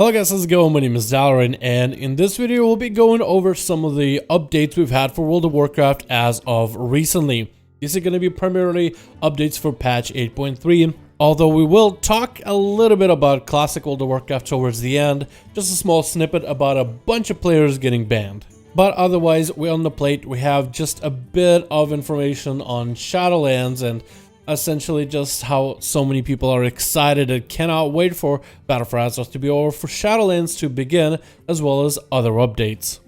Hello guys, how's it going? My name is Dalaran, and in this video we'll be going over some of the updates we've had for World of Warcraft as of recently. These are going to be primarily updates for patch 8.3, although we will talk a little bit about classic World of Warcraft towards the end, just a small snippet about a bunch of players getting banned. But otherwise, we're on the plate, we have just a bit of information on Shadowlands and essentially just how so many people are excited and cannot wait for Battle for Azeroth to be over, for Shadowlands to begin, as well as other updates.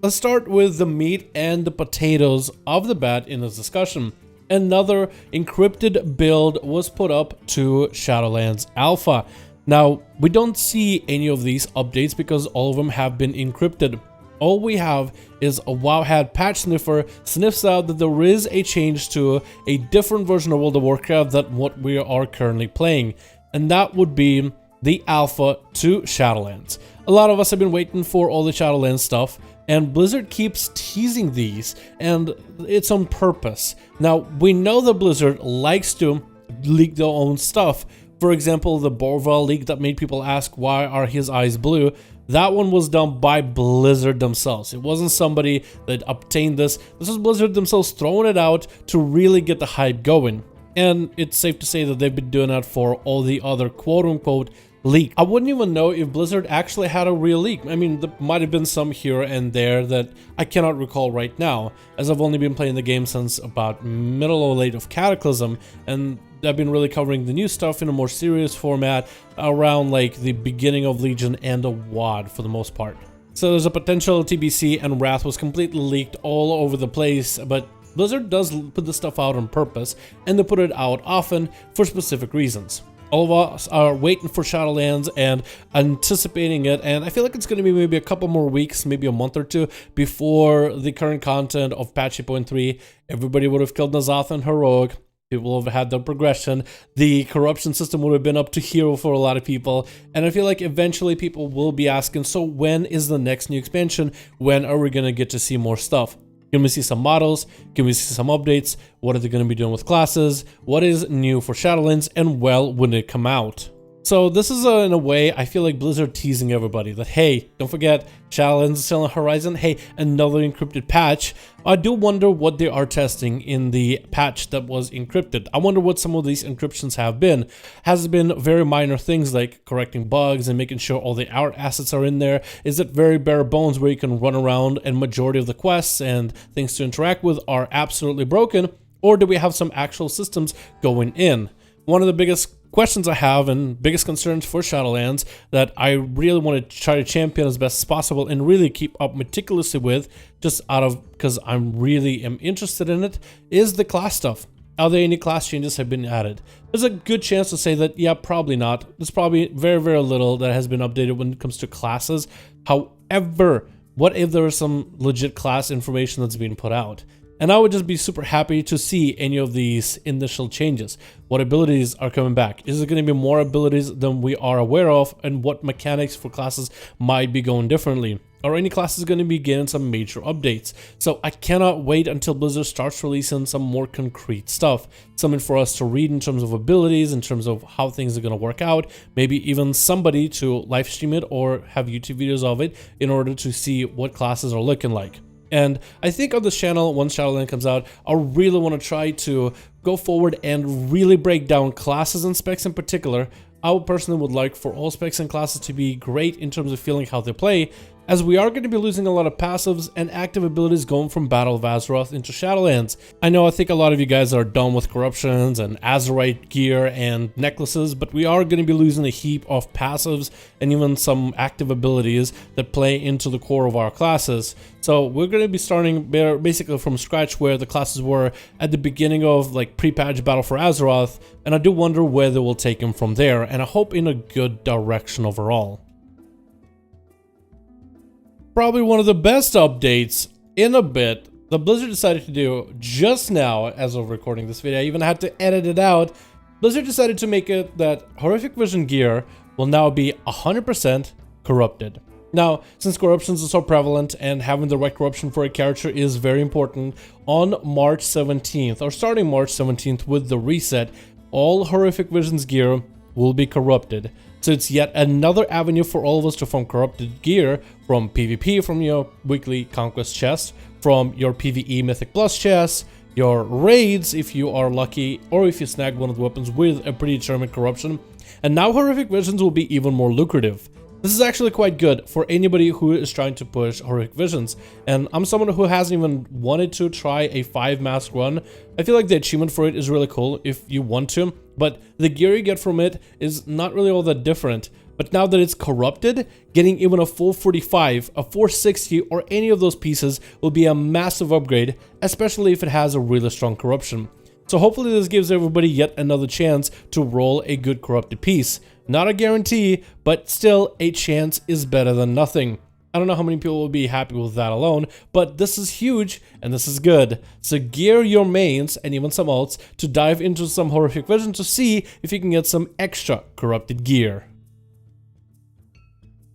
Let's start with the meat and the potatoes of the bat in this discussion. Another encrypted build was put up to Shadowlands Alpha. Now, we don't see any of these updates because all of them have been encrypted. All we have is a Wowhead patch sniffer sniffs out that there is a change to a different version of World of Warcraft than what we are currently playing, and that would be the alpha to Shadowlands. A lot of us have been waiting for all the Shadowlands stuff, and Blizzard keeps teasing these, and it's on purpose. Now, we know that Blizzard likes to leak their own stuff. For example, the Borval leak that made people ask why are his eyes blue. That one was done by Blizzard themselves. It wasn't somebody that obtained this. This was Blizzard themselves throwing it out to really get the hype going. And it's safe to say that they've been doing that for all the other quote-unquote leak. I wouldn't even know if Blizzard actually had a real leak. I mean, there might have been some here and there that I cannot recall right now, as I've only been playing the game since about middle or late of Cataclysm, and I've been really covering the new stuff in a more serious format around like the beginning of Legion and a WoD for the most part. So there's a potential TBC, and Wrath was completely leaked all over the place, but Blizzard does put this stuff out on purpose, and they put it out often for specific reasons. All of us are waiting for Shadowlands and anticipating it, and I feel like it's going to be maybe a couple more weeks, maybe a month or two, before the current content of patch 8.3. Everybody would have killed N'Zoth and Heroic. People have had the progression. The corruption system would have been up to hero for a lot of people. And I feel like eventually people will be asking, so when is the next new expansion? When are we going to get to see more stuff? Can we see some models? Can we see some updates? What are they going to be doing with classes? What is new for Shadowlands? And well, when it come out? So this is in a way, I feel like Blizzard teasing everybody that, hey, don't forget, Shadowlands is still on the horizon. Hey, another encrypted patch. I do wonder what they are testing in the patch that was encrypted. I wonder what some of these encryptions have been. Has it been very minor things like correcting bugs and making sure all the art assets are in there? Is it very bare bones where you can run around and majority of the quests and things to interact with are absolutely broken? Or do we have some actual systems going in? One of the biggest questions I have and biggest concerns for Shadowlands that I really want to try to champion as best as possible and really keep up meticulously with, just out of because I'm really am interested in it, is the class stuff. Are there any class changes have been added? There's a good chance to say that, yeah, probably not. There's probably very, very little that has been updated when it comes to classes. However, what if there is some legit class information that's being put out? And I would just be super happy to see any of these initial changes. What abilities are coming back? Is there going to be more abilities than we are aware of? And what mechanics for classes might be going differently? Are any classes going to be getting some major updates? So I cannot wait until Blizzard starts releasing some more concrete stuff. Something for us to read in terms of abilities, in terms of how things are going to work out. Maybe even somebody to live stream it or have YouTube videos of it in order to see what classes are looking like. And I think on this channel, once Shadowlands comes out, I really want to try to go forward and really break down classes and specs in particular. I personally would like for all specs and classes to be great in terms of feeling how they play, as we are going to be losing a lot of passives and active abilities going from Battle of Azeroth into Shadowlands. I think a lot of you guys are done with corruptions and Azerite gear and necklaces, but we are going to be losing a heap of passives and even some active abilities that play into the core of our classes. So we're going to be starting basically from scratch where the classes were at the beginning of like pre-patch Battle for Azeroth, and I do wonder where they will take them from there, and I hope in a good direction overall. Probably one of the best updates in a bit that Blizzard decided to do just now as of recording this video. I even had to edit it out. Blizzard decided to make it that Horrific Vision gear will now be 100% corrupted. Now, since corruptions are so prevalent and having the right corruption for a character is very important, on March 17th, or starting March 17th with the reset, all Horrific Visions gear will be corrupted. So it's yet another avenue for all of us to farm corrupted gear from PvP, from your weekly conquest chest, from your PvE Mythic Plus chest, your raids if you are lucky, or if you snag one of the weapons with a predetermined corruption. And now Horrific Visions will be even more lucrative. This is actually quite good for anybody who is trying to push Horrific Visions, and I'm someone who hasn't even wanted to try a 5-mask run. I feel like the achievement for it is really cool if you want to, but the gear you get from it is not really all that different. But now that it's corrupted, getting even a full 45, a 460, or any of those pieces will be a massive upgrade, especially if it has a really strong corruption. So hopefully this gives everybody yet another chance to roll a good corrupted piece. Not a guarantee, but still a chance is better than nothing. I don't know how many people will be happy with that alone, but this is huge and this is good. So gear your mains and even some alts to dive into some Horrific Vision to see if you can get some extra corrupted gear.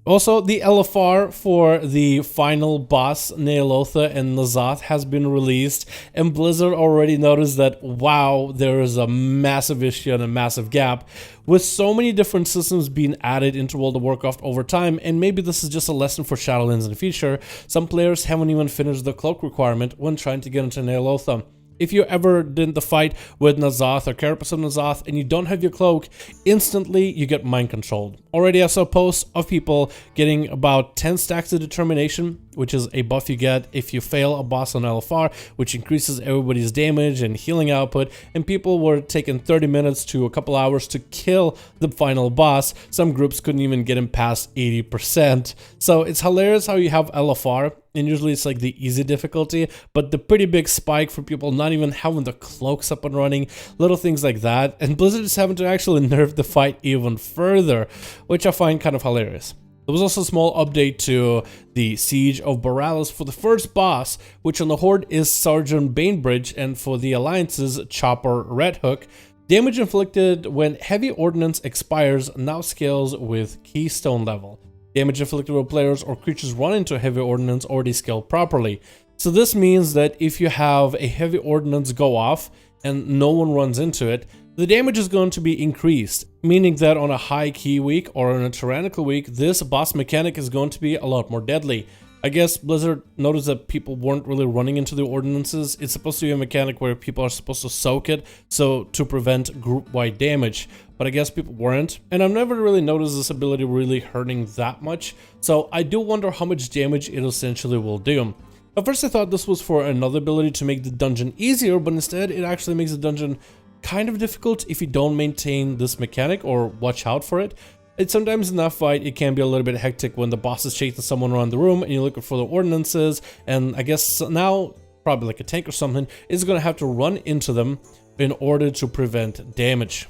Also, the LFR for the final boss, Ny'alotha and N'Zoth, has been released, and Blizzard already noticed that, wow, there is a massive issue and a massive gap. With so many different systems being added into World of Warcraft over time, and maybe this is just a lesson for Shadowlands in the future, some players haven't even finished the cloak requirement when trying to get into Ny'alotha. If you ever did the fight with N'Zoth or Carapace of N'Zoth and you don't have your cloak, instantly you get mind controlled. Already I saw posts of people getting about 10 stacks of determination, which is a buff you get if you fail a boss on LFR, which increases everybody's damage and healing output, and people were taking 30 minutes to a couple hours to kill the final boss. Some groups couldn't even get him past 80%. So it's hilarious how you have LFR, and usually it's like the easy difficulty, but the pretty big spike for people not even having the cloaks up and running, little things like that, and Blizzard is having to actually nerf the fight even further, which I find kind of hilarious. There was also a small update to the Siege of Borealis for the first boss, which on the Horde is Sergeant Bainbridge, and for the Alliance's Chopper Red Hook. Damage inflicted when heavy ordnance expires now scales with Keystone level. Damage inflicted when players or creatures run into a heavy ordnance already scaled properly. So this means that if you have a heavy ordnance go off and no one runs into it, the damage is going to be increased, meaning that on a high key week or on a tyrannical week, this boss mechanic is going to be a lot more deadly. I guess Blizzard noticed that people weren't really running into the ordinances. It's supposed to be a mechanic where people are supposed to soak it, so to prevent group-wide damage. But I guess people weren't, and I've never really noticed this ability really hurting that much, so I do wonder how much damage it essentially will do. At first I thought this was for another ability to make the dungeon easier, but instead it actually makes the dungeon kind of difficult if you don't maintain this mechanic or watch out for it. It's sometimes in that fight it can be a little bit hectic when the boss is chasing someone around the room and you're looking for the ordinances, and I guess now probably like a tank or something is going to have to run into them in order to prevent damage.